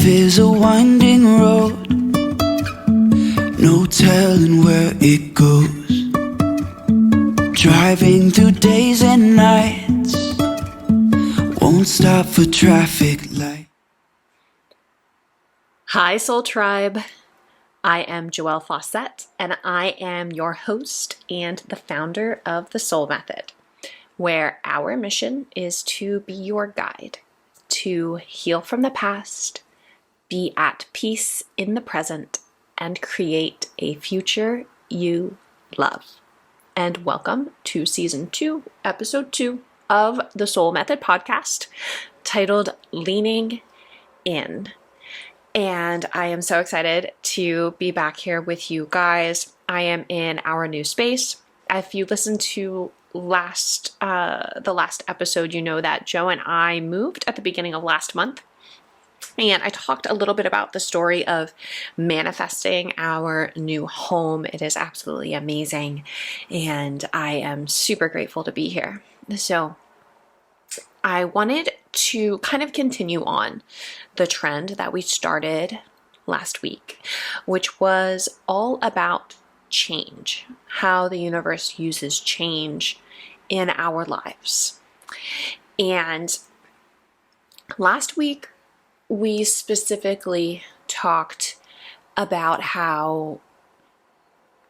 Life is a winding road, no telling where it goes. Driving through days and nights, won't stop for traffic light. Hi, Soul Tribe. I am Joelle Fawcett, and I am your host and the founder of the SoL Method, where our mission is to be your guide to heal from the past, be at peace in the present, and create a future you love. And welcome to Season 2, Episode 2 of the SoL Method podcast, titled Leaning In. And I am so excited to be back here with you guys. I am in our new space. If you listened to the last episode, you know that Joe and I moved at the beginning of last month. And I talked a little bit about the story of manifesting our new home. It is absolutely amazing. And I am super grateful to be here. So I wanted to kind of continue on the trend that we started last week, which was all about change, how the universe uses change in our lives. And last week, we specifically talked about how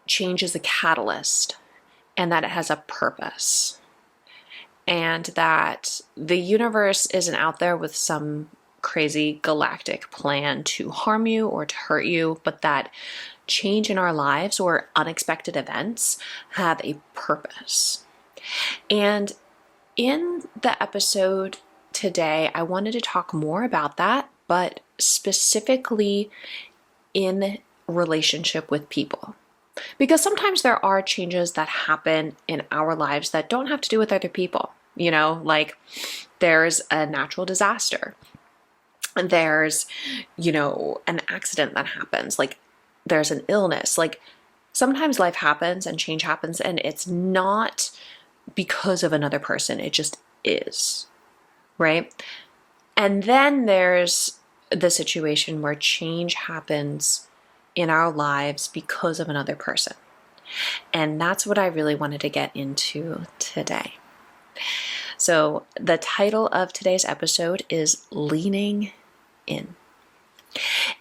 change is a catalyst and that it has a purpose. And that the universe isn't out there with some crazy galactic plan to harm you or to hurt you, but that change in our lives or unexpected events have a purpose. And in the episode today, I wanted to talk more about that, but specifically in relationship with people. Because sometimes there are changes that happen in our lives that don't have to do with other people. You know, like there's a natural disaster. And there's, an accident that happens. Like there's an illness. Like sometimes life happens and change happens and it's not because of another person. It just is. Right? And then there's the situation where change happens in our lives because of another person. And that's what I really wanted to get into today. So the title of today's episode is Leaning In.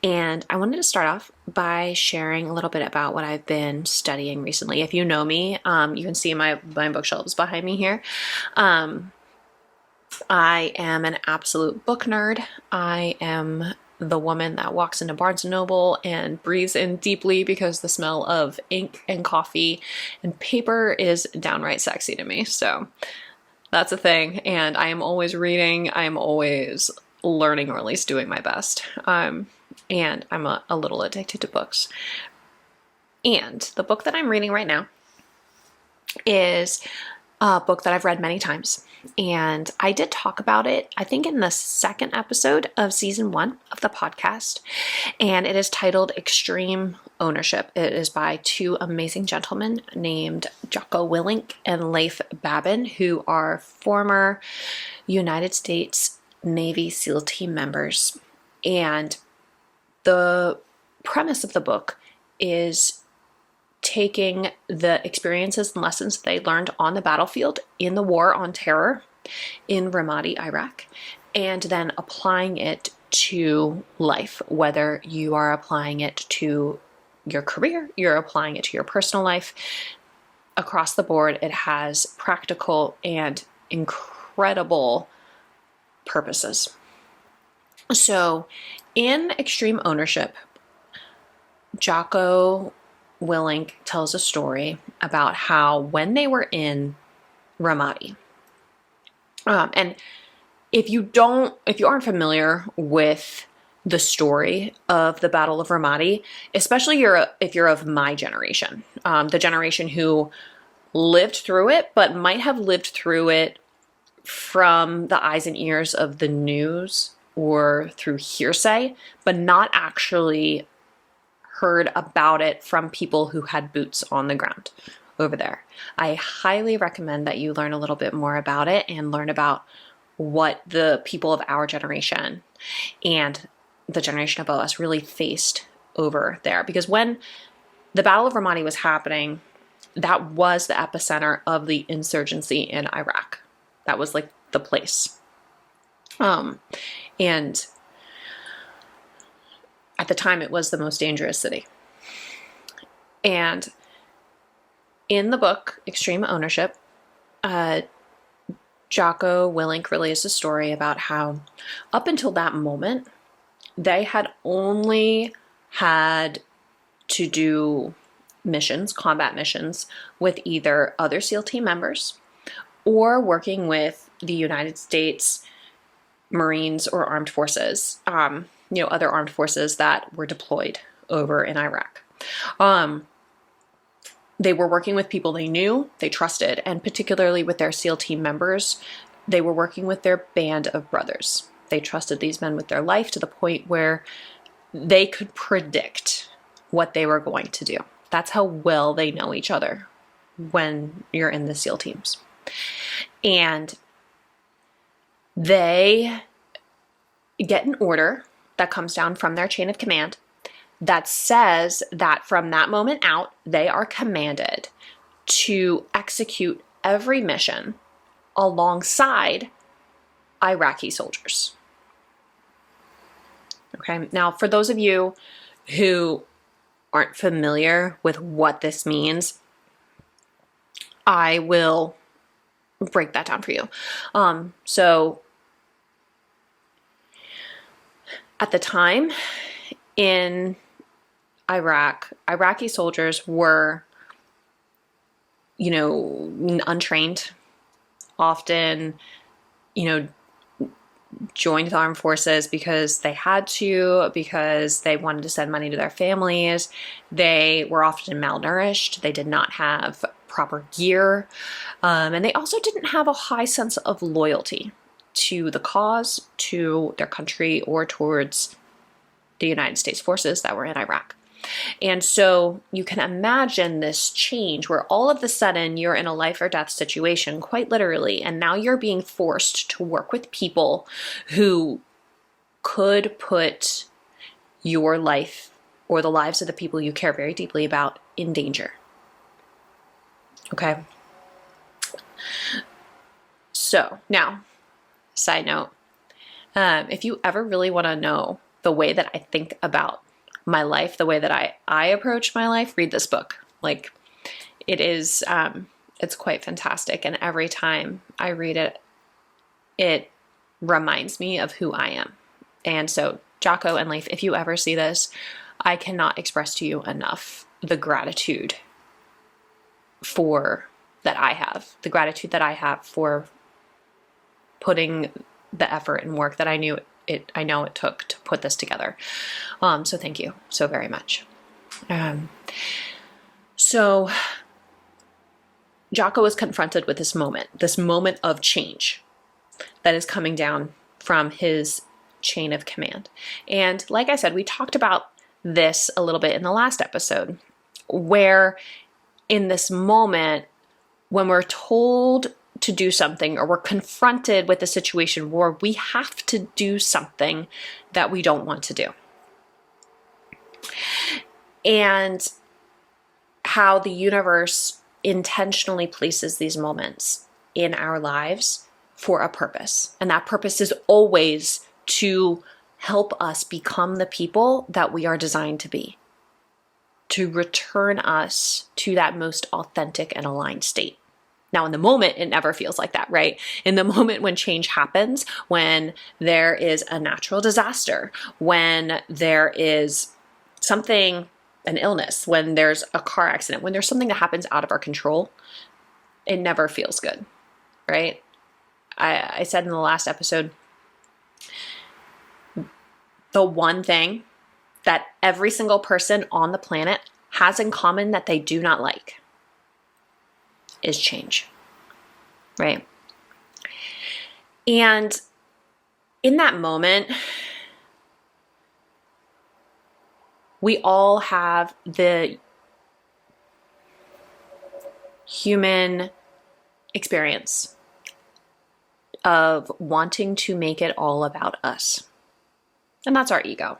And I wanted to start off by sharing a little bit about what I've been studying recently. If you know me, you can see my bookshelves behind me here. I am an absolute book nerd. I am the woman that walks into Barnes & Noble and breathes in deeply because the smell of ink and coffee and paper is downright sexy to me. So that's a thing. And I am always reading. I am always learning, or at least doing my best. And I'm a little addicted to books. And the book that I'm reading right now is a book that I've read many times. And I did talk about it, I think, in the second episode of Season 1 of the podcast. And it is titled Extreme Ownership. It is by two amazing gentlemen named Jocko Willink and Leif Babin, who are former United States Navy SEAL team members. And the premise of the book is taking the experiences and lessons they learned on the battlefield in the war on terror in Ramadi, Iraq, and then applying it to life, whether you are applying it to your career, you're applying it to your personal life. Across the board, it has practical and incredible purposes. So in Extreme Ownership, Jocko Willink tells a story about how when they were in Ramadi, and if you aren't familiar with the story of the Battle of Ramadi, especially if you're of my generation, the generation who lived through it, but might have lived through it from the eyes and ears of the news or through hearsay, but not actually heard about it from people who had boots on the ground over there. I highly recommend that you learn a little bit more about it and learn about what the people of our generation and the generation above us really faced over there. Because when the Battle of Ramadi was happening, that was the epicenter of the insurgency in Iraq. That was like the place. And at the time, it was the most dangerous city. And in the book, Extreme Ownership, Jocko Willink relays a story about how up until that moment, they had only had to do missions, combat missions, with either other SEAL team members or working with the United States Marines or armed forces, other armed forces that were deployed over in Iraq. They were working with people they knew, they trusted, and particularly with their SEAL team members, they were working with their band of brothers. They trusted these men with their life to the point where they could predict what they were going to do. That's how well they know each other when you're in the SEAL teams. And they get an order that comes down from their chain of command that says that from that moment out, they are commanded to execute every mission alongside Iraqi soldiers. Okay, now for those of you who aren't familiar with what this means, I will break that down for you. So at the time in Iraq, Iraqi soldiers were, untrained, often, joined the armed forces because they had to, because they wanted to send money to their families. They were often malnourished. They did not have proper gear. And they also didn't have a high sense of loyalty to the cause, to their country, or towards the United States forces that were in Iraq. And so you can imagine this change where all of a sudden you're in a life or death situation, quite literally, and now you're being forced to work with people who could put your life or the lives of the people you care very deeply about in danger. Okay? So now, side note, if you ever really want to know the way that I think about my life, the way that I approach my life, read this book. Like, it is, it's quite fantastic. And every time I read it, it reminds me of who I am. And so, Jocko and Leif, if you ever see this, I cannot express to you enough the gratitude that I have for putting the effort and work that I know it took to put this together. So thank you so very much. So Jocko is confronted with this moment of change that is coming down from his chain of command. And like I said, we talked about this a little bit in the last episode, where in this moment, when we're told to do something, or we're confronted with a situation where we have to do something that we don't want to do. And how the universe intentionally places these moments in our lives for a purpose. And that purpose is always to help us become the people that we are designed to be, to return us to that most authentic and aligned state. Now, in the moment, it never feels like that, right? In the moment when change happens, when there is a natural disaster, when there is something, an illness, when there's a car accident, when there's something that happens out of our control, it never feels good, right? I said in the last episode, the one thing that every single person on the planet has in common that they do not like is change, right? And in that moment, we all have the human experience of wanting to make it all about us. And that's our ego.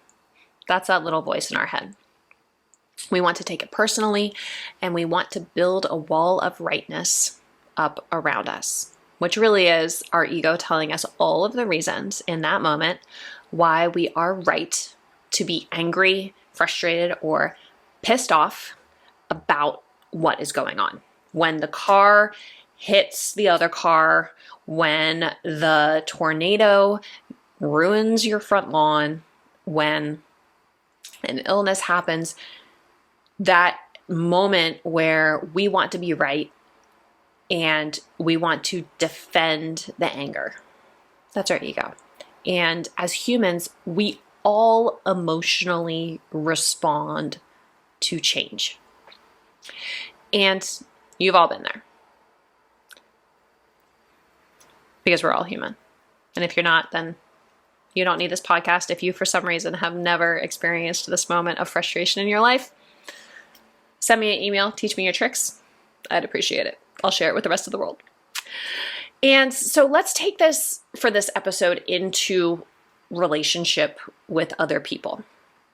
That's that little voice in our head. We want to take it personally, and we want to build a wall of rightness up around us, which really is our ego telling us all of the reasons in that moment why we are right to be angry, frustrated, or pissed off about what is going on. When the car hits the other car, when the tornado ruins your front lawn, when an illness happens, that moment where we want to be right and we want to defend the anger. That's our ego. And as humans, we all emotionally respond to change. And you've all been there. Because we're all human. And if you're not, then you don't need this podcast. If you, for some reason, have never experienced this moment of frustration in your life, send me an email, teach me your tricks. I'd appreciate it. I'll share it with the rest of the world. And so let's take this for this episode into relationship with other people.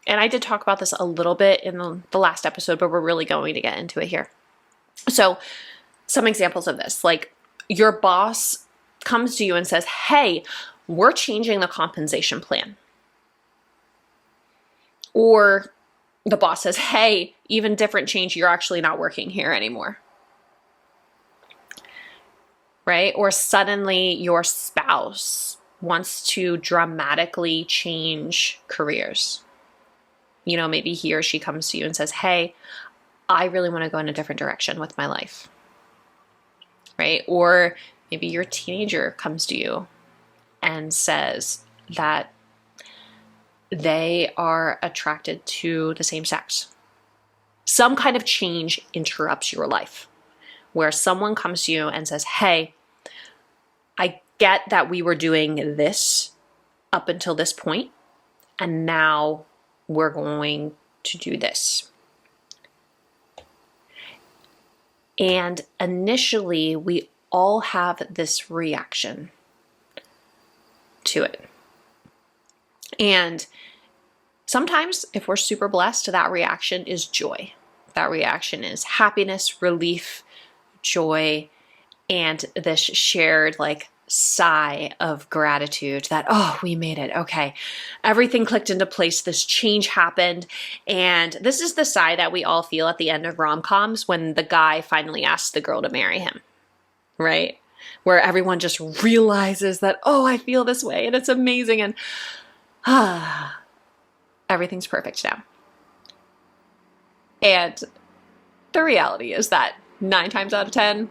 And I did talk about this a little bit in the last episode, but we're really going to get into it here. So some examples of this, like your boss comes to you and says, hey, we're changing the compensation plan. Or the boss says, hey, even different change, you're actually not working here anymore. Right? Or suddenly your spouse wants to dramatically change careers. You know, maybe he or she comes to you and says, hey, I really want to go in a different direction with my life. Right? Or maybe your teenager comes to you and says that they are attracted to the same sex. Some kind of change interrupts your life where someone comes to you and says, hey, I get that we were doing this up until this point, and now we're going to do this. And initially, we all have this reaction to it. And sometimes, if we're super blessed, that reaction is joy. That reaction is happiness, relief, joy, and this shared like sigh of gratitude that, oh, we made it. Okay. Everything clicked into place. This change happened. And this is the sigh that we all feel at the end of rom-coms when the guy finally asks the girl to marry him, right? Where everyone just realizes that, oh, I feel this way and it's amazing. And everything's perfect now. And the reality is that 9 times out of 10,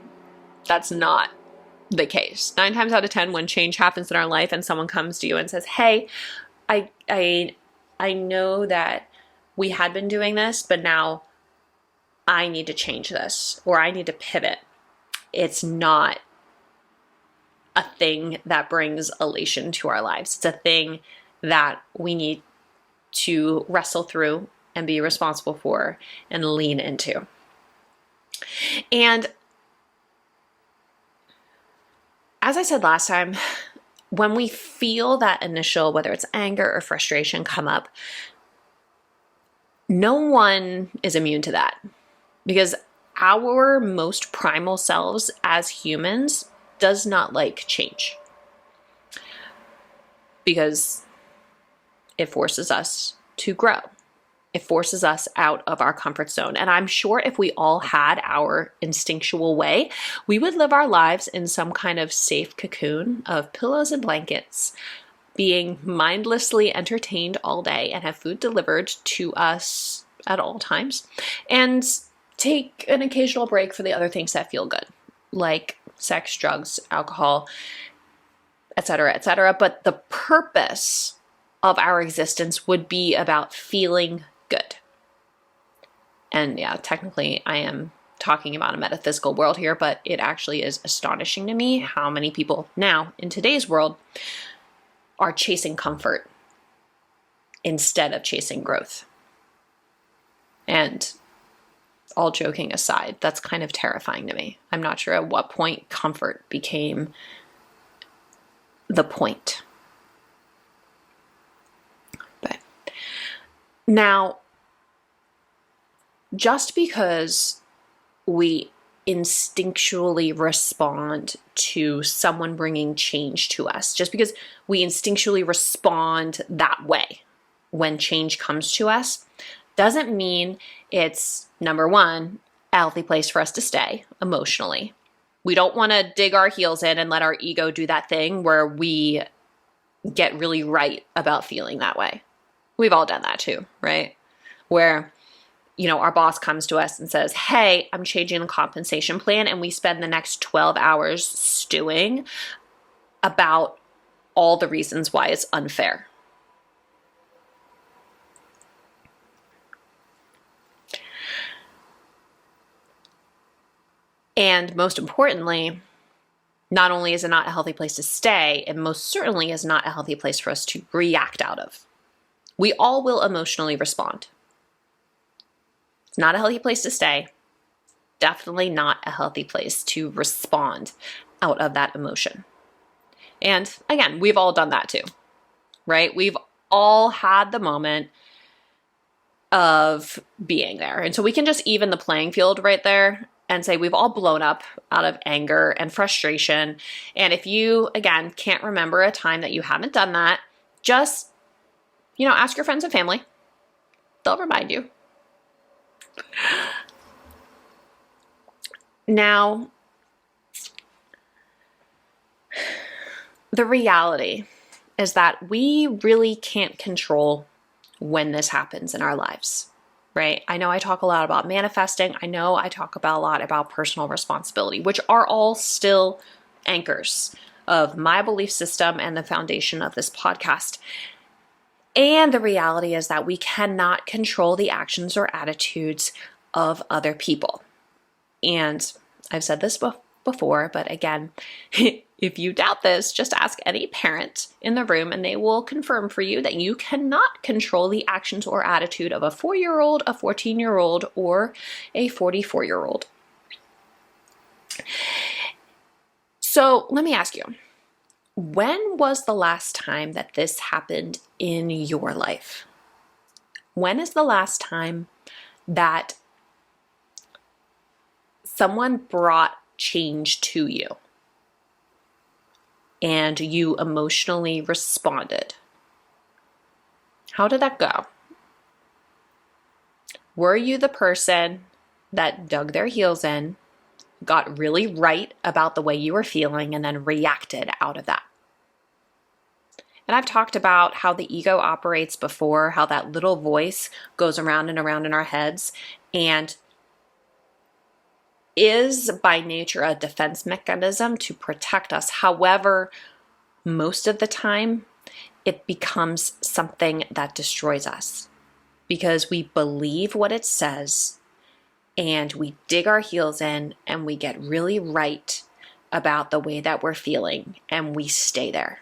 that's not the case. 9 times out of 10, when change happens in our life and someone comes to you and says, hey, I know that we had been doing this, but now I need to change this, or I need to pivot. It's not a thing that brings elation to our lives. It's a thing that we need to wrestle through and be responsible for and lean into. And as I said last time, when we feel that initial, whether it's anger or frustration come up, no one is immune to that, because our most primal selves as humans does not like change, because it forces us to grow. It forces us out of our comfort zone. And I'm sure if we all had our instinctual way, we would live our lives in some kind of safe cocoon of pillows and blankets, being mindlessly entertained all day and have food delivered to us at all times, and take an occasional break for the other things that feel good, like sex, drugs, alcohol, etc., etc. But the purpose of our existence would be about feeling good. And yeah, technically I am talking about a metaphysical world here, but it actually is astonishing to me how many people now in today's world are chasing comfort instead of chasing growth. And all joking aside, that's kind of terrifying to me. I'm not sure at what point comfort became the point. Now, just because we instinctually respond to someone bringing change to us, just because we instinctually respond that way when change comes to us, doesn't mean it's, number one, a healthy place for us to stay emotionally. We don't want to dig our heels in and let our ego do that thing where we get really right about feeling that way. We've all done that too, right? Where our boss comes to us and says, hey, I'm changing the compensation plan. And we spend the next 12 hours stewing about all the reasons why it's unfair. And most importantly, not only is it not a healthy place to stay, it most certainly is not a healthy place for us to react out of. We all will emotionally respond. It's not a healthy place to stay. Definitely not a healthy place to respond out of that emotion. And again, we've all done that too, right? We've all had the moment of being there. And so we can just even the playing field right there and say we've all blown up out of anger and frustration. And if you, again, can't remember a time that you haven't done that, just, ask your friends and family. They'll remind you. Now, the reality is that we really can't control when this happens in our lives, right? I know I talk a lot about manifesting. I know I talk about a lot about personal responsibility, which are all still anchors of my belief system and the foundation of this podcast. And the reality is that we cannot control the actions or attitudes of other people. And I've said this before, but again, if you doubt this, just ask any parent in the room and they will confirm for you that you cannot control the actions or attitude of a 4-year-old, a 14-year-old, or a 44-year-old. So let me ask you, when was the last time that this happened in your life? When is the last time that someone brought change to you and you emotionally responded? How did that go? Were you the person that dug their heels in, got really right about the way you were feeling, and then reacted out of that? And I've talked about how the ego operates before, how that little voice goes around and around in our heads and is by nature a defense mechanism to protect us. However, most of the time, it becomes something that destroys us because we believe what it says and we dig our heels in and we get really right about the way that we're feeling and we stay there.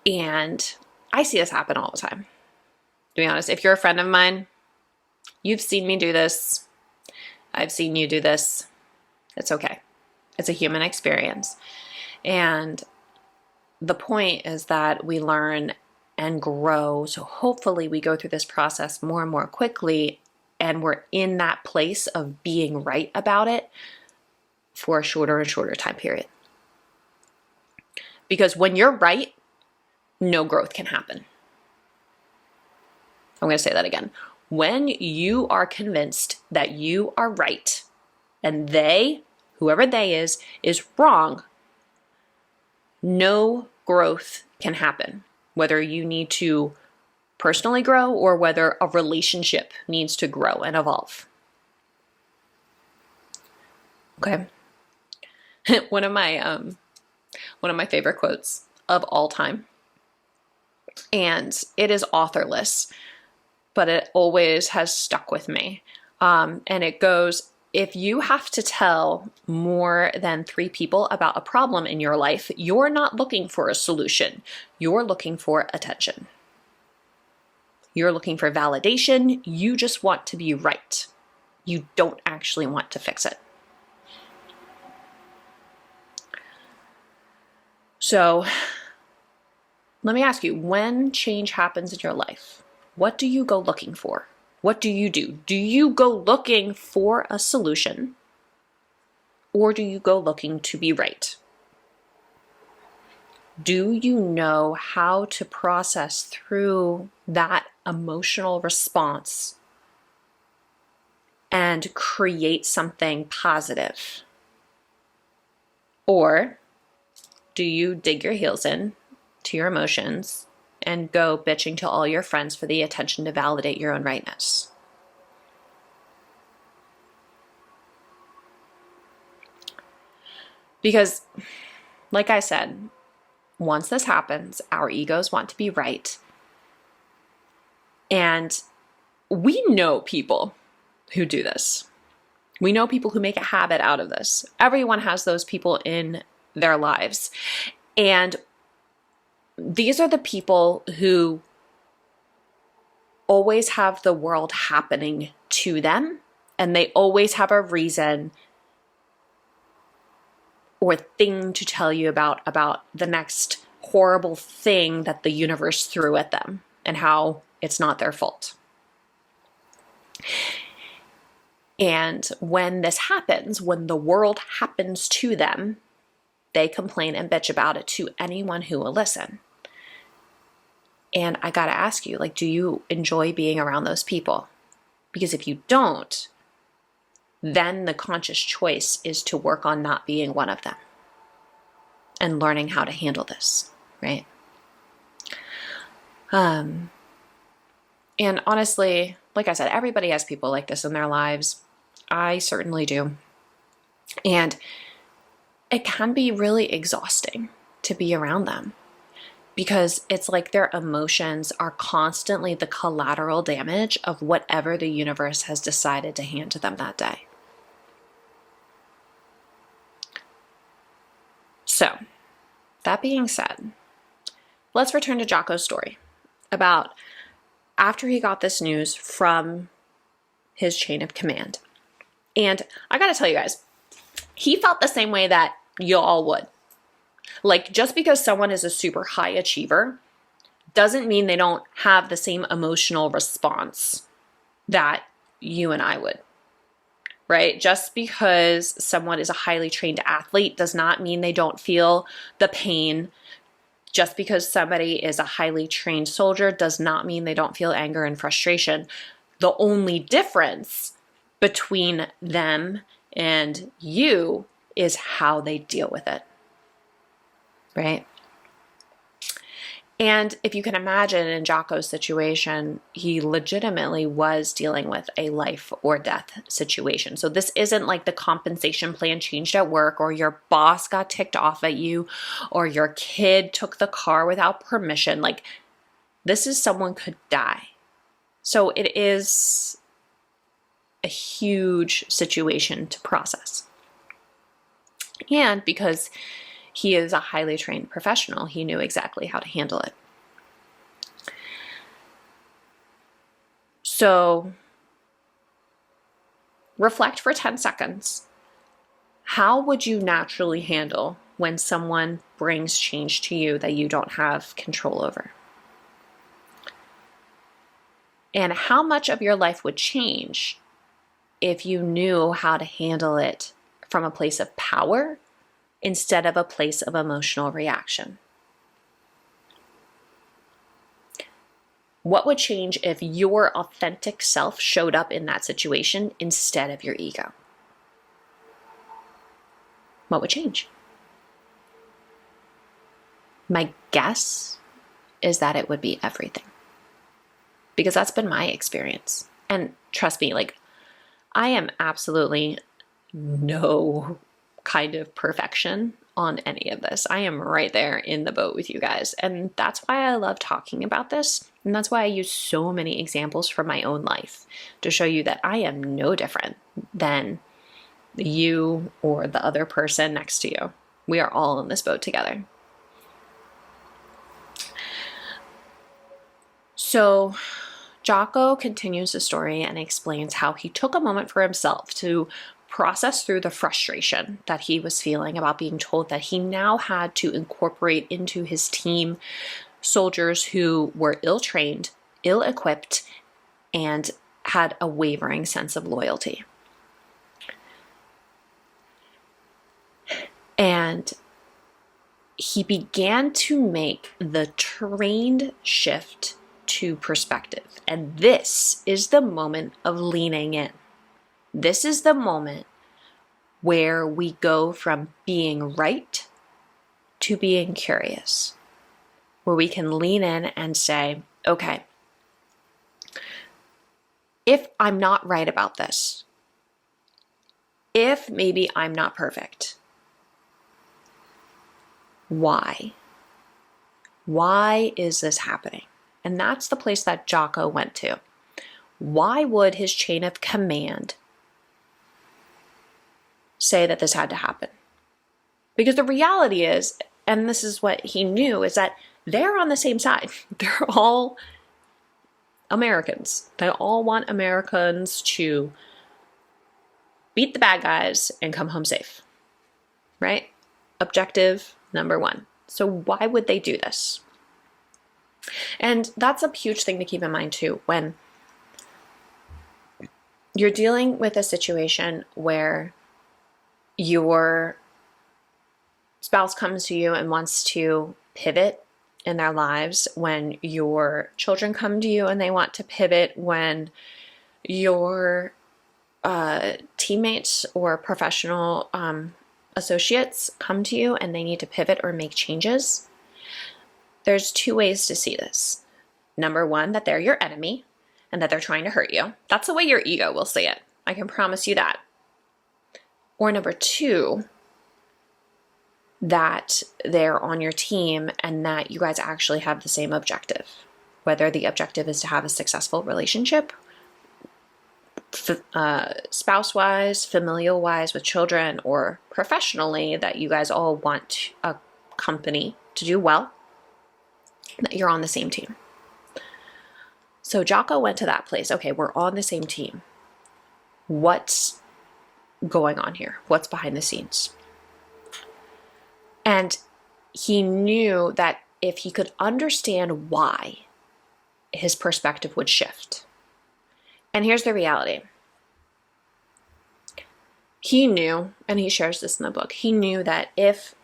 And I see this happen all the time. To be honest, if you're a friend of mine, you've seen me do this. I've seen you do this. It's okay. It's a human experience. And the point is that we learn and grow. So hopefully we go through this process more and more quickly and we're in that place of being right about it for a shorter and shorter time period. Because when you're right, no growth can happen. I'm going to say that again. When you are convinced that you are right and they, whoever they is wrong, no growth can happen. Whether you need to personally grow or whether a relationship needs to grow and evolve. Okay. One of my favorite quotes of all time, and it is authorless, but it always has stuck with me. And it goes, if you have to tell more than 3 people about a problem in your life, you're not looking for a solution. You're looking for attention. You're looking for validation. You just want to be right. You don't actually want to fix it. So let me ask you, when change happens in your life, what do you go looking for? What do? Do you go looking for a solution, or do you go looking to be right? Do you know how to process through that emotional response and create something positive? Or do you dig your heels in to your emotions and go bitching to all your friends for the attention to validate your own rightness? Because, like I said, once this happens, our egos want to be right. And we know people who do this. We know people who make a habit out of this. Everyone has those people in their lives. And these are the people who always have the world happening to them, and they always have a reason or thing to tell you about the next horrible thing that the universe threw at them and how it's not their fault. And when this happens, when the world happens to them, they complain and bitch about it to anyone who will listen. And I gotta ask you, do you enjoy being around those people? Because if you don't, then the conscious choice is to work on not being one of them and learning how to handle this, right? And honestly, like I said, everybody has people like this in their lives. I certainly do. And it can be really exhausting to be around them because it's like their emotions are constantly the collateral damage of whatever the universe has decided to hand to them that day. So, that being said, let's return to Jocko's story about after he got this news from his chain of command. And I gotta tell you guys, he felt the same way that y'all would. Just because someone is a super high achiever doesn't mean they don't have the same emotional response that you and I would. Right? Just because someone is a highly trained athlete does not mean they don't feel the pain. Just because somebody is a highly trained soldier does not mean they don't feel anger and frustration. The only difference between them and you is how they deal with it. Right? And if you can imagine in Jocko's situation, he legitimately was dealing with a life or death situation. So this isn't like the compensation plan changed at work, or your boss got ticked off at you, or your kid took the car without permission. This is someone could die. So it is a huge situation to process. And because he is a highly trained professional, he knew exactly how to handle it. So reflect for 10 seconds. How would you naturally handle when someone brings change to you that you don't have control over? And how much of your life would change if you knew how to handle it from a place of power instead of a place of emotional reaction? What would change if your authentic self showed up in that situation instead of your ego? What would change? My guess is that it would be everything. Because that's been my experience. And trust me, I am absolutely no kind of perfection on any of this. I am right there in the boat with you guys. And that's why I love talking about this. And that's why I use so many examples from my own life to show you that I am no different than you or the other person next to you. We are all in this boat together. So Jocko continues the story and explains how he took a moment for himself to process through the frustration that he was feeling about being told that he now had to incorporate into his team soldiers who were ill-trained, ill-equipped, and had a wavering sense of loyalty. And he began to make the trained shift to perspective. And this is the moment of leaning in. This is the moment where we go from being right to being curious, where we can lean in and say, okay, if I'm not right about this, if maybe I'm not perfect, why? Why is this happening? And that's the place that Jocko went to. Why would his chain of command say that this had to happen? Because the reality is, and this is what he knew, is that they're on the same side. They're all Americans. They all want Americans to beat the bad guys and come home safe, right? Objective number one. So why would they do this? And that's a huge thing to keep in mind too, when you're dealing with a situation where your spouse comes to you and wants to pivot in their lives, when your children come to you and they want to pivot, when your teammates or professional associates come to you and they need to pivot or make changes, there's two ways to see this. Number one, that they're your enemy and that they're trying to hurt you. That's the way your ego will see it. I can promise you that. Or number two, that they're on your team and that you guys actually have the same objective. Whether the objective is to have a successful relationship, spouse-wise, familial-wise with children, or professionally, that you guys all want a company to do well, that you're on the same team. So Jocko went to that place. Okay, we're on the same team. What's going on here? What's behind the scenes? And he knew that if he could understand why, his perspective would shift. And here's the reality. He knew, and he shares this in the book, he knew that if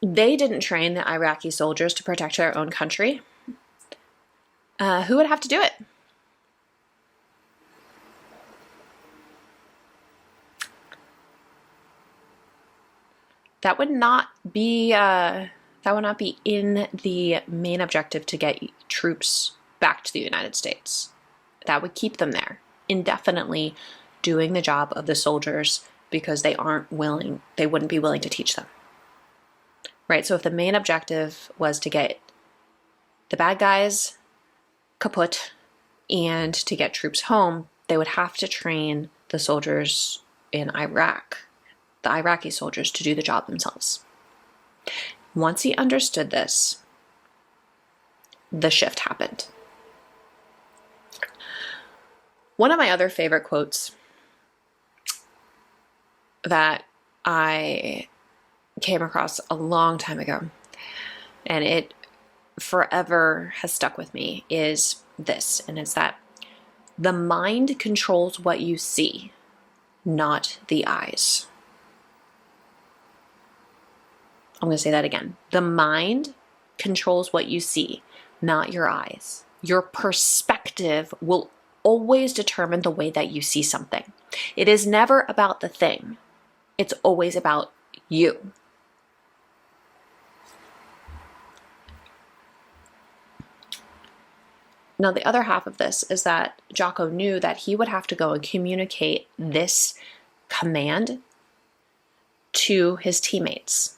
they didn't train the Iraqi soldiers to protect their own country, who would have to do it? That would not be in the main objective to get troops back to the United States. That would keep them there indefinitely doing the job of the soldiers because they wouldn't be willing to teach them. Right? So if the main objective was to get the bad guys kaput and to get troops home, they would have to train the soldiers in Iraq, the Iraqi soldiers, to do the job themselves. Once he understood this, the shift happened. One of my other favorite quotes that I came across a long time ago, and it forever has stuck with me, is this, and it's that the mind controls what you see, not the eyes. I'm going to say that again. The mind controls what you see, not your eyes. Your perspective will always determine the way that you see something. It is never about the thing. It's always about you. Now, the other half of this is that Jocko knew that he would have to go and communicate this command to his teammates.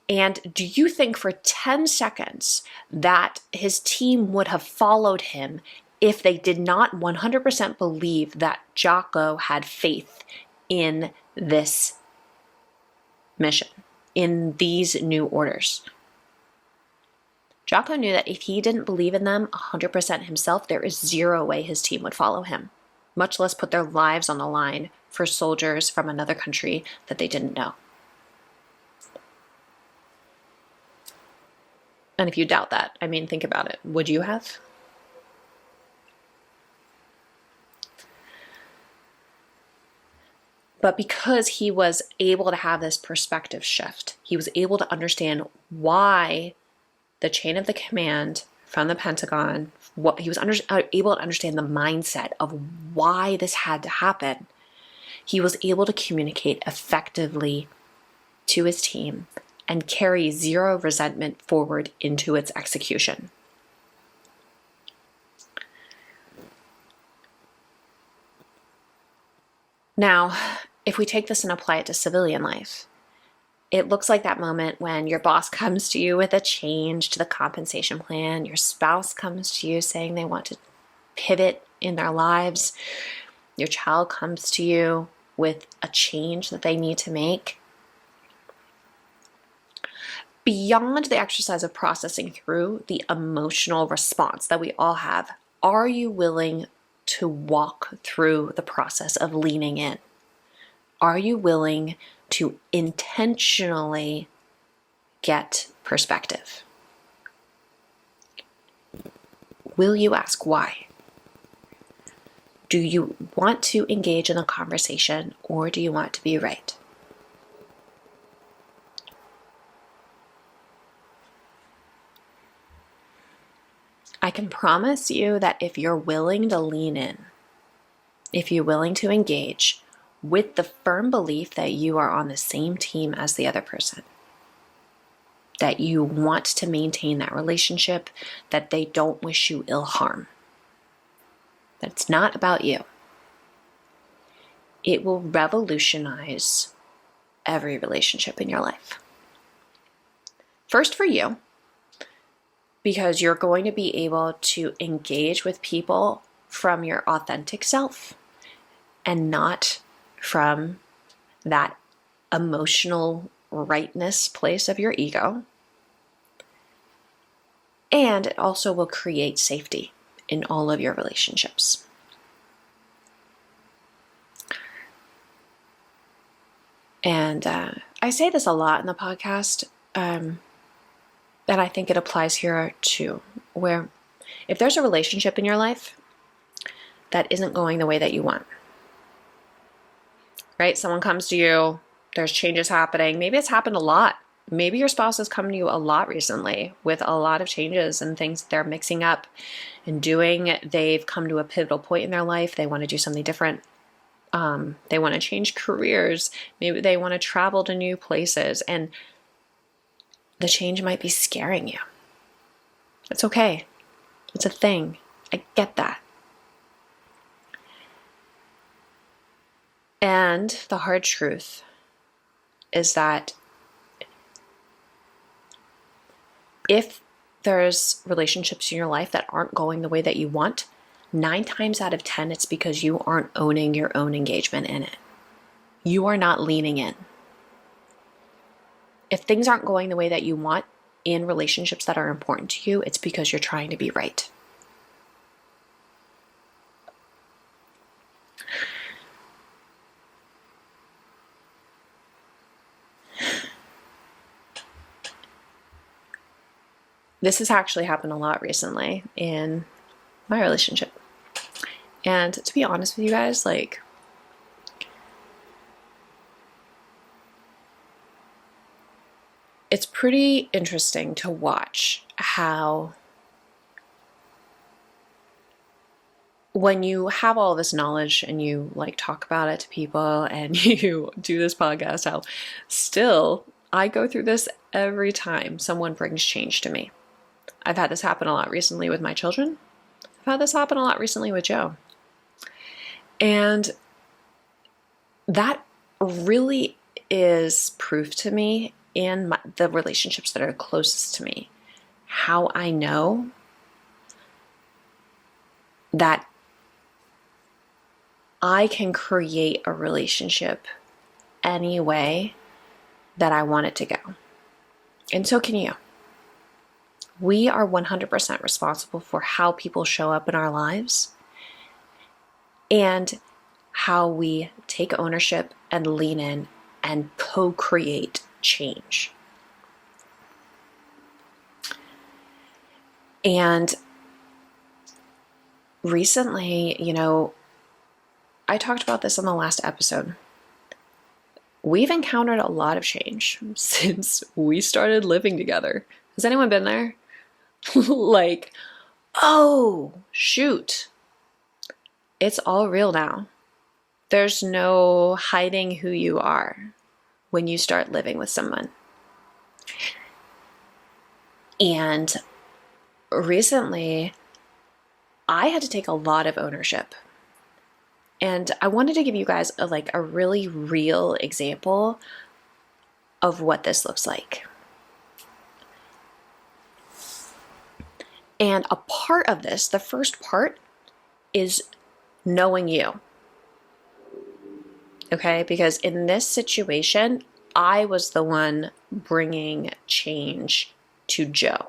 And do you think for 10 seconds that his team would have followed him if they did not 100% believe that Jocko had faith in this mission, in these new orders? Jocko knew that if he didn't believe in them 100% himself, there is zero way his team would follow him, much less put their lives on the line for soldiers from another country that they didn't know. And if you doubt that, I mean, think about it. Would you have? But because he was able to have this perspective shift, he was able to understand why the chain of the command from the Pentagon, what he was able to understand the mindset of why this had to happen. He was able to communicate effectively to his team and carry zero resentment forward into its execution. Now, if we take this and apply it to civilian life, it looks like that moment when your boss comes to you with a change to the compensation plan, your spouse comes to you saying they want to pivot in their lives, your child comes to you with a change that they need to make. Beyond the exercise of processing through the emotional response that we all have, are you willing to walk through the process of leaning in? Are you willing to intentionally get perspective? Will you ask why? Do you want to engage in a conversation, or do you want to be right? I can promise you that if you're willing to lean in, if you're willing to engage with the firm belief that you are on the same team as the other person, that you want to maintain that relationship, that they don't wish you ill harm, that it's not about you, it will revolutionize every relationship in your life. First for you, because you're going to be able to engage with people from your authentic self and not from that emotional rightness place of your ego. And it also will create safety in all of your relationships. And I say this a lot in the podcast, and I think it applies here too, where if there's a relationship in your life that isn't going the way that you want, right? Someone comes to you, there's changes happening. Maybe it's happened a lot. Maybe your spouse has come to you a lot recently with a lot of changes and things they're mixing up and doing. They've come to a pivotal point in their life. They want to do something different. They want to change careers. Maybe they want to travel to new places, and the change might be scaring you. It's okay. It's a thing. I get that. And the hard truth is that if there's relationships in your life that aren't going the way that you want, 9 times out of 10, it's because you aren't owning your own engagement in it. You are not leaning in. If things aren't going the way that you want in relationships that are important to you, it's because you're trying to be right. This has actually happened a lot recently in my relationship. And to be honest with you guys, like, it's pretty interesting to watch how when you have all this knowledge and you like talk about it to people and you do this podcast, how still I go through this every time someone brings change to me. I've had this happen a lot recently with my children. I've had this happen a lot recently with Joe. And that really is proof to me in the relationships that are closest to me, how I know that I can create a relationship any way that I want it to go. And so can you. We are 100% responsible for how people show up in our lives and how we take ownership and lean in and co-create change. And recently, I talked about this on the last episode. We've encountered a lot of change since we started living together. Has anyone been there? Like, oh, shoot. It's all real now. There's no hiding who you are when you start living with someone. And recently, I had to take a lot of ownership. And I wanted to give you guys a really real example of what this looks like. And a part of this, the first part, is knowing you. Okay? Because in this situation, I was the one bringing change to Joe.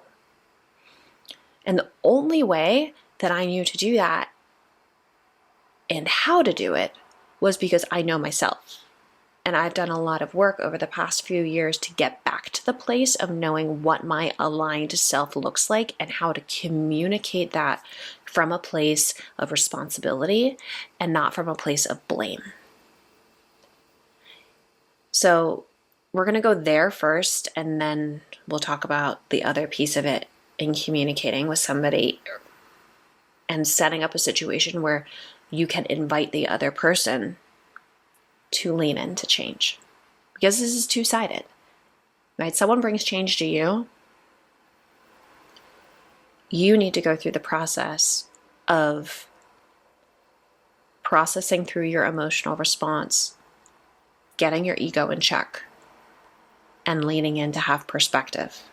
And the only way that I knew to do that and how to do it was because I know myself. And I've done a lot of work over the past few years to get back to the place of knowing what my aligned self looks like and how to communicate that from a place of responsibility and not from a place of blame. So we're going to go there first, and then we'll talk about the other piece of it in communicating with somebody and setting up a situation where you can invite the other person to lean into change. Because this is two-sided, right? Someone brings change to you. You need to go through the process of processing through your emotional response, getting your ego in check, and leaning in to have perspective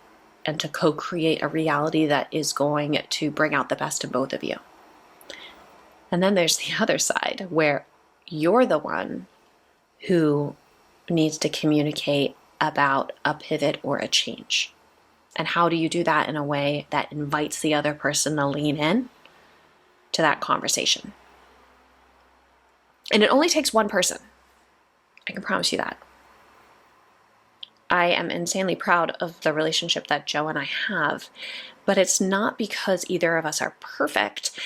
and to co-create a reality that is going to bring out the best in both of you. And then there's the other side where you're the one who needs to communicate about a pivot or a change. And how do you do that in a way that invites the other person to lean in to that conversation? And it only takes one person. I can promise you that. I am insanely proud of the relationship that Joe and I have, but it's not because either of us are perfect,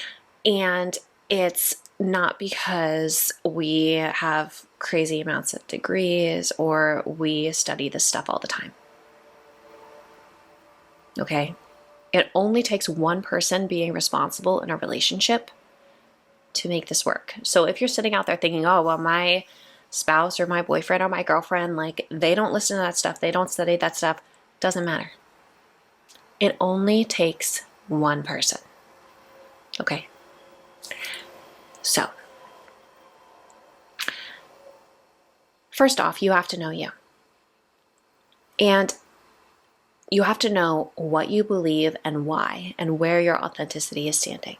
and it's not because we have crazy amounts of degrees or we study this stuff all the time. Okay? It only takes one person being responsible in a relationship to make this work. So if you're sitting out there thinking, oh, well, my spouse or my boyfriend or my girlfriend, they don't listen to that stuff, they don't study that stuff, doesn't matter. It only takes one person. Okay? So, first off, you have to know you. And you have to know what you believe and why, and where your authenticity is standing.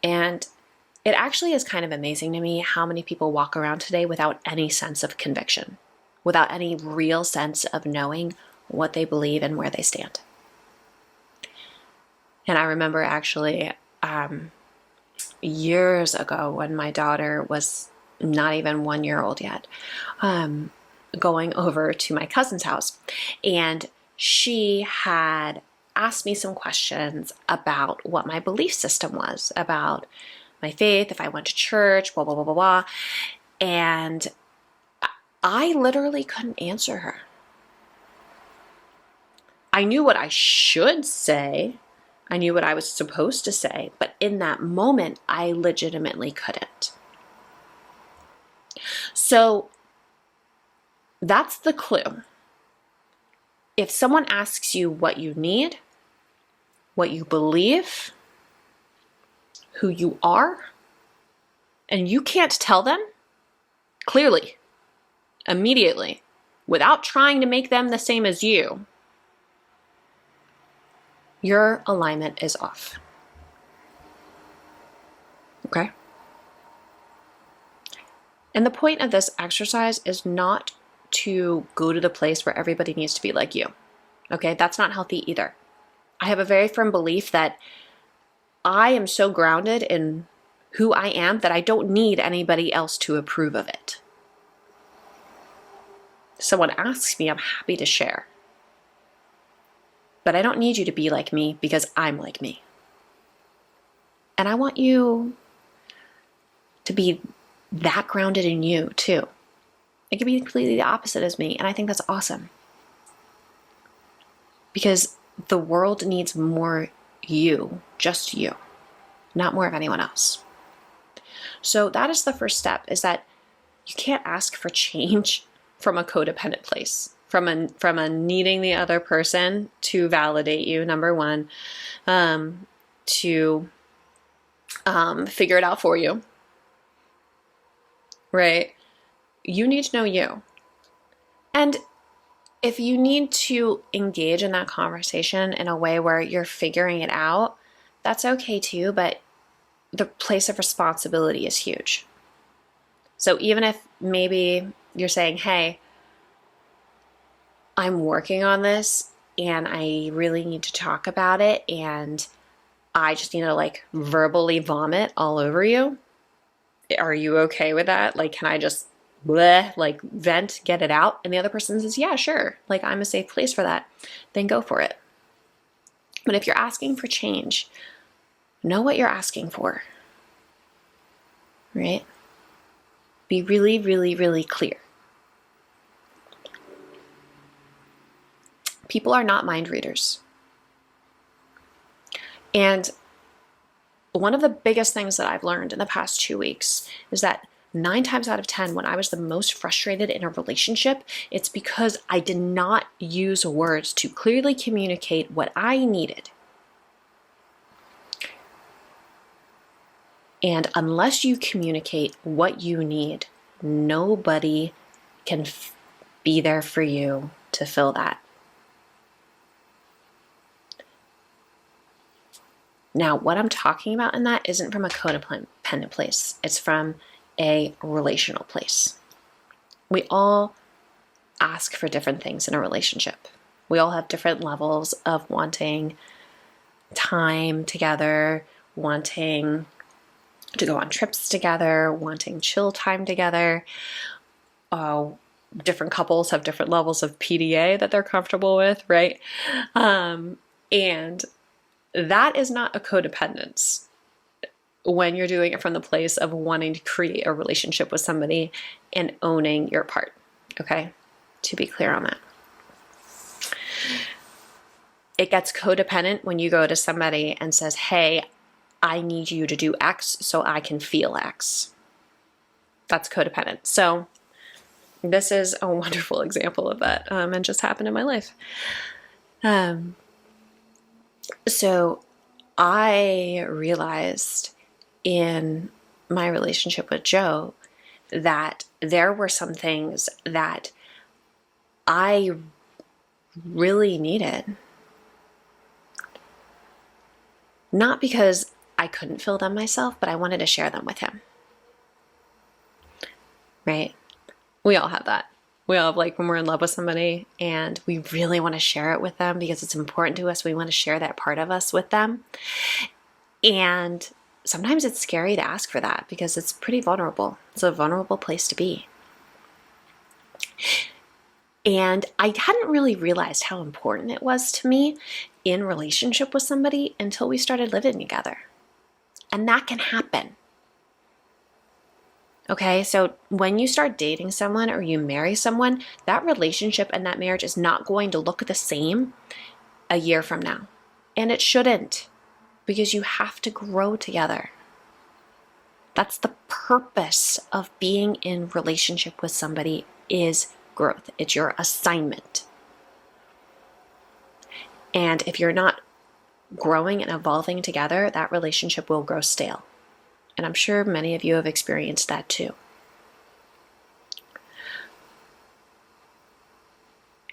And it actually is kind of amazing to me how many people walk around today without any sense of conviction, without any real sense of knowing what they believe and where they stand. And I remember actually years ago when my daughter was not even 1 year old yet, going over to my cousin's house, and she had asked me some questions about what my belief system was, about my faith, if I went to church, blah, blah, blah, blah, blah. And I literally couldn't answer her. I knew what I should say. I knew what I was supposed to say. But in that moment, I legitimately couldn't. So that's the clue. If someone asks you what you need, what you believe, who you are, and you can't tell them clearly, immediately, without trying to make them the same as you, your alignment is off. Okay? And the point of this exercise is not to go to the place where everybody needs to be like you. Okay? That's not healthy either. I have a very firm belief that I am so grounded in who I am that I don't need anybody else to approve of it. If someone asks me, I'm happy to share. but I don't need you to be like me because I'm like me. And I want you to be that grounded in you too. It could be completely the opposite as me, and I think that's awesome. Because the world needs more you, just you, not more of anyone else. So that is the first step, is that you can't ask for change from a codependent place, from a needing the other person to validate you, number one, to figure it out for you, right? You need to know you. And if you need to engage in that conversation in a way where you're figuring it out, that's okay too, but the place of responsibility is huge. So even if maybe you're saying, hey, I'm working on this and I really need to talk about it and I just need to like verbally vomit all over you. Are you okay with that? Like, can I just bleh, like vent, get it out? And the other person says, yeah, sure. Like, I'm a safe place for that. Then go for it. But if you're asking for change, know what you're asking for, right? Be really, really, really clear. People are not mind readers. And one of the biggest things that I've learned in the past 2 weeks is that 9 times out of 10, when I was the most frustrated in a relationship, it's because I did not use words to clearly communicate what I needed. And unless you communicate what you need, nobody can be there for you to fill that. Now, what I'm talking about in that isn't from a codependent place. It's from a relational place. We all ask for different things in a relationship. We all have different levels of wanting time together, wanting to go on trips together, wanting chill time together. Different couples have different levels of PDA that they're comfortable with, right? And that is not a codependence when you're doing it from the place of wanting to create a relationship with somebody and owning your part, okay? To be clear on that. It gets codependent when you go to somebody and says, hey, I need you to do X so I can feel X. That's codependent. So this is a wonderful example of that, and just happened in my life. So I realized in my relationship with Joe that there were some things that I really needed. Not because I couldn't feel them myself, but I wanted to share them with him. Right? We all have that. We all have, like, when we're in love with somebody and we really want to share it with them because it's important to us. We want to share that part of us with them. And sometimes it's scary to ask for that because it's pretty vulnerable. It's a vulnerable place to be. And I hadn't really realized how important it was to me in relationship with somebody until we started living together. And that can happen. Okay, so when you start dating someone or you marry someone, that relationship and that marriage is not going to look the same a year from now. And it shouldn't, because you have to grow together. That's the purpose of being in relationship with somebody, is growth. It's your assignment. And if you're not growing and evolving together, that relationship will grow stale. And I'm sure many of you have experienced that too.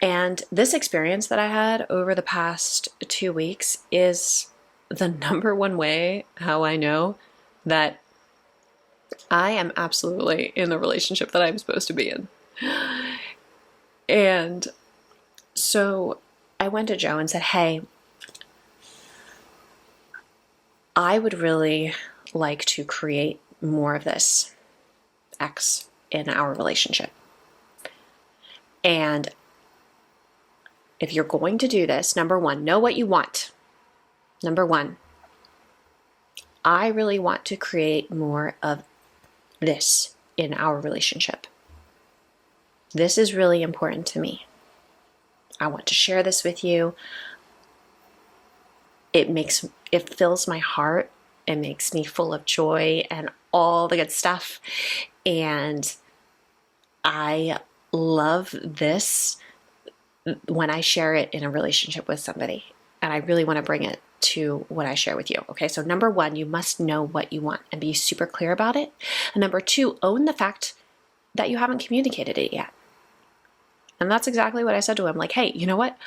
And this experience that I had over the past 2 weeks is the number one way how I know that I am absolutely in the relationship that I'm supposed to be in. And so I went to Joe and said, hey, I would really like to create more of this X in our relationship. And if you're going to do this, number one, know what you want. Number one, I really want to create more of this in our relationship. This is really important to me. I want to share this with you. It fills my heart. It makes me full of joy and all the good stuff. And I love this when I share it in a relationship with somebody. And I really want to bring it to what I share with you. Okay, so number one, you must know what you want and be super clear about it. And number two, own the fact that you haven't communicated it yet. And that's exactly what I said to him. Like, hey, you know what?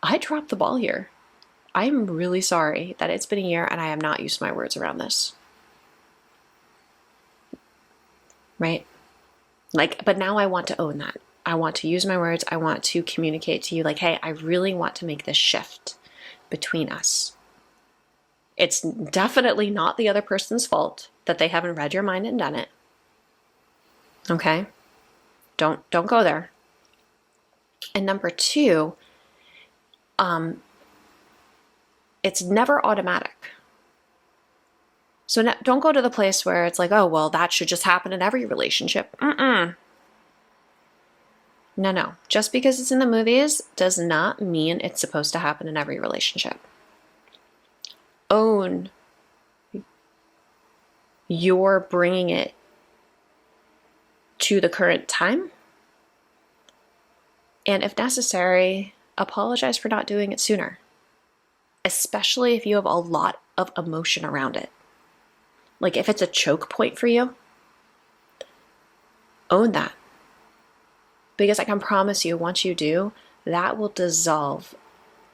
I dropped the ball here. I'm really sorry that it's been a year and I have not used my words around this. Right? Like, but now I want to own that. I want to use my words. I want to communicate to you like, hey, I really want to make this shift between us. It's definitely not the other person's fault that they haven't read your mind and done it. Okay? Don't go there. And number two, it's never automatic. So don't go to the place where it's like, oh, well, that should just happen in every relationship. No. Just because it's in the movies does not mean it's supposed to happen in every relationship. Own you're bringing it to the current time. And if necessary, apologize for not doing it sooner, especially if you have a lot of emotion around it. Like if it's a choke point for you, own that. Because I can promise you, once you do, that will dissolve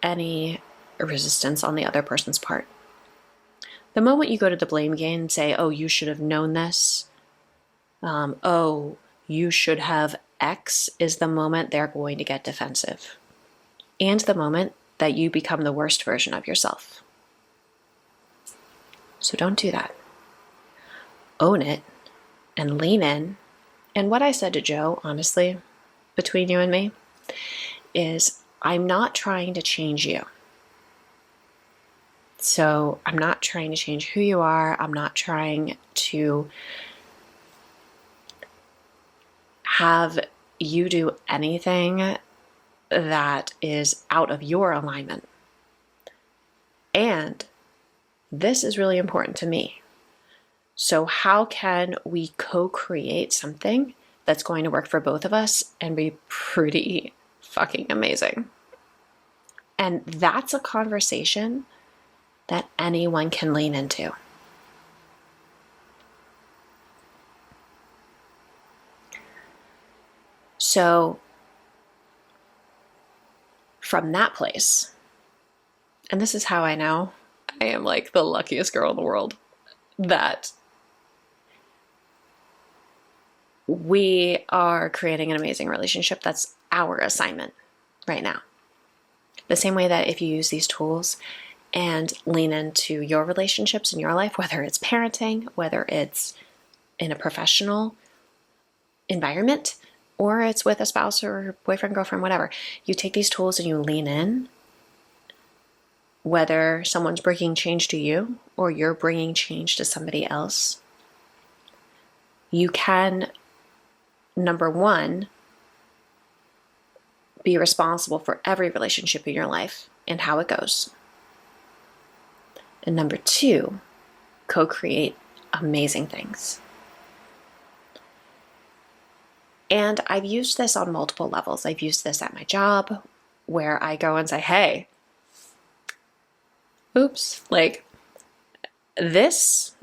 any resistance on the other person's part. The moment you go to the blame game and say, oh, you should have known this, oh, you should have X, is the moment they're going to get defensive. And the moment that you become the worst version of yourself. So don't do that. Own it and lean in. And what I said to Joe, honestly, between you and me, is I'm not trying to change you. So I'm not trying to change who you are. I'm not trying to have you do anything that is out of your alignment. And this is really important to me. So how can we co-create something that's going to work for both of us and be pretty fucking amazing? And that's a conversation that anyone can lean into. So from that place, and this is how I know I am like the luckiest girl in the world, that we are creating an amazing relationship. That's our assignment right now. The same way that if you use these tools and lean into your relationships in your life, whether it's parenting, whether it's in a professional environment, or it's with a spouse or boyfriend, girlfriend, whatever, you take these tools and you lean in, whether someone's bringing change to you or you're bringing change to somebody else, you can, number one, be responsible for every relationship in your life and how it goes. And number two, co-create amazing things. And I've used this on multiple levels. I've used this at my job where I go and say, hey, oops, like this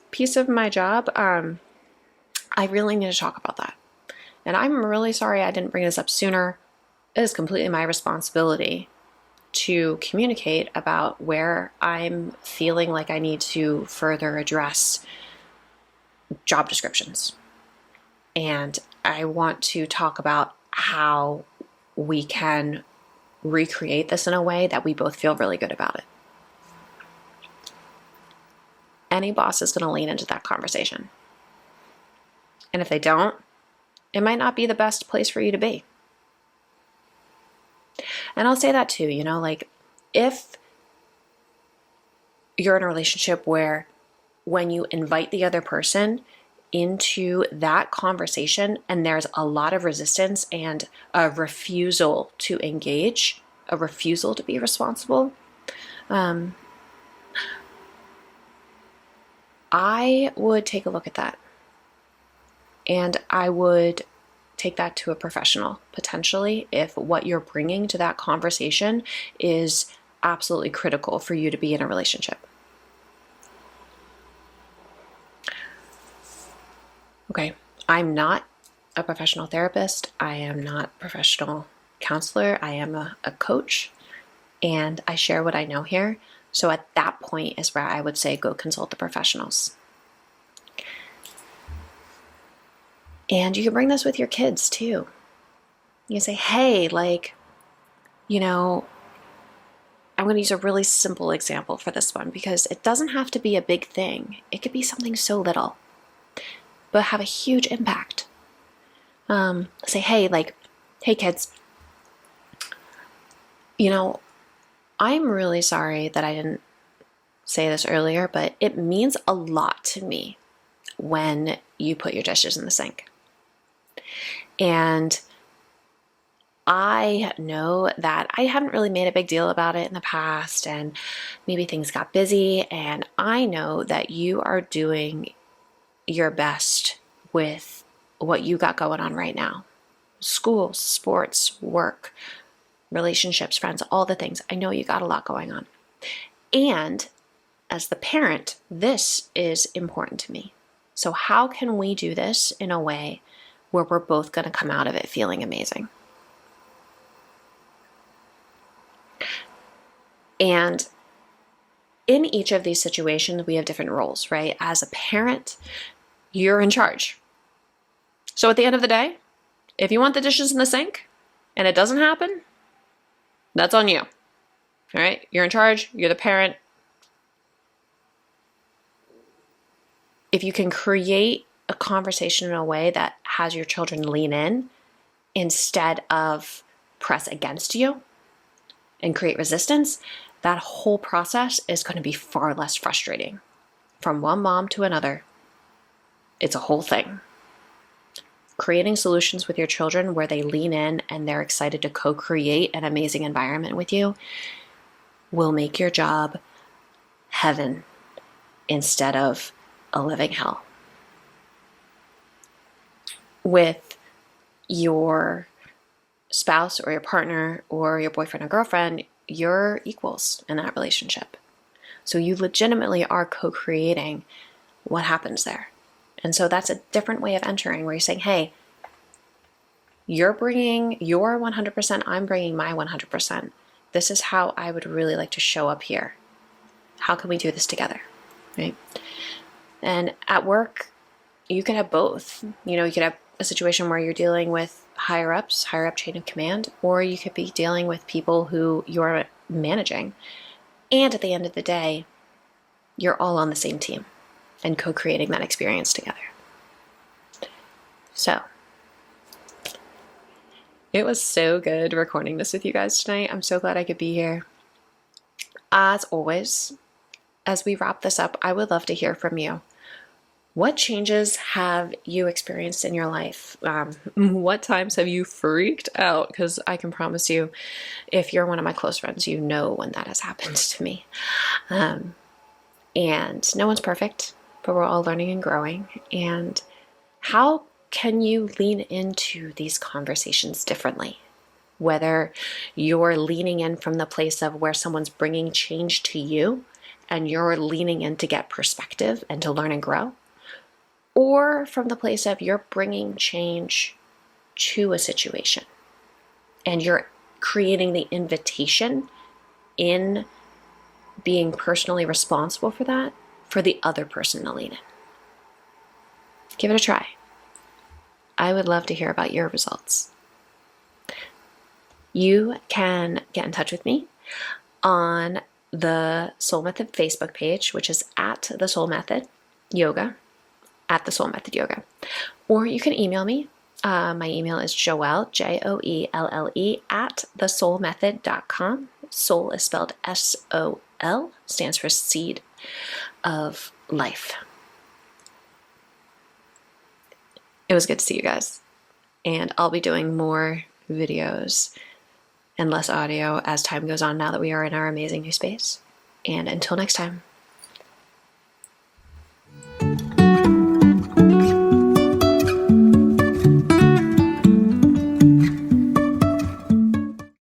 piece of my job, I really need to talk about that. And I'm really sorry I didn't bring this up sooner. It is completely my responsibility to communicate about where I'm feeling like I need to further address job descriptions. And I want to talk about how we can recreate this in a way that we both feel really good about it. Any boss is going to lean into that conversation. And if they don't, it might not be the best place for you to be. And I'll say that too, like if you're in a relationship where when you invite the other person into that conversation and there's a lot of resistance and a refusal to engage, a refusal to be responsible, I would take a look at that. And I would take that to a professional, potentially, if what you're bringing to that conversation is absolutely critical for you to be in a relationship. Okay, I'm not a professional therapist. I am not a professional counselor. I am a coach, and I share what I know here. So at that point is where I would say go consult the professionals. And you can bring this with your kids too. You can say, hey, I'm going to use a really simple example for this one because it doesn't have to be a big thing. It could be something so little, but have a huge impact. Say, hey kids, I'm really sorry that I didn't say this earlier, but it means a lot to me when you put your dishes in the sink. And I know that I haven't really made a big deal about it in the past, and maybe things got busy, and I know that you are doing your best with what you got going on right now. School, sports, work, relationships, friends, all the things. I know you got a lot going on. And as the parent, this is important to me. So how can we do this in a way where we're both going to come out of it feeling amazing? And in each of these situations, we have different roles, right? As a parent, you're in charge. So at the end of the day, if you want the dishes in the sink and it doesn't happen, that's on you. All right? You're in charge. You're the parent. If you can create a conversation in a way that has your children lean in instead of press against you and create resistance, that whole process is going to be far less frustrating. From one mom to another, it's a whole thing. Creating solutions with your children where they lean in and they're excited to co-create an amazing environment with you will make your job heaven instead of a living hell. With your spouse or your partner or your boyfriend or girlfriend, you're equals in that relationship. So you legitimately are co-creating what happens there. And so that's a different way of entering where you're saying, hey, you're bringing your 100%, I'm bringing my 100%. This is how I would really like to show up here. How can we do this together, right? And at work, you could have both. You could have a situation where you're dealing with higher up chain of command, or you could be dealing with people who you're managing. And at the end of the day, you're all on the same team and co-creating that experience together. So, it was so good recording this with you guys tonight. I'm so glad I could be here. As always, as we wrap this up, I would love to hear from you. What changes have you experienced in your life? What times have you freaked out? Because I can promise you, if you're one of my close friends, you know when that has happened to me. And no one's perfect, but we're all learning and growing. And how can you lean into these conversations differently? Whether you're leaning in from the place of where someone's bringing change to you and you're leaning in to get perspective and to learn and grow, or from the place of you're bringing change to a situation and you're creating the invitation in being personally responsible for that, for the other person to lean in. Give it a try. I would love to hear about your results. You can get in touch with me on the Soul Method Facebook page, which is at the.SoL.method yoga, at the.SoL.method yoga. Or you can email me My email is Joelle, Joelle, at the.SoL.method.com. SoL is spelled SOL, stands for seed of life. It was good to see you guys. And I'll be doing more videos and less audio as time goes on now that we are in our amazing new space. And until next time.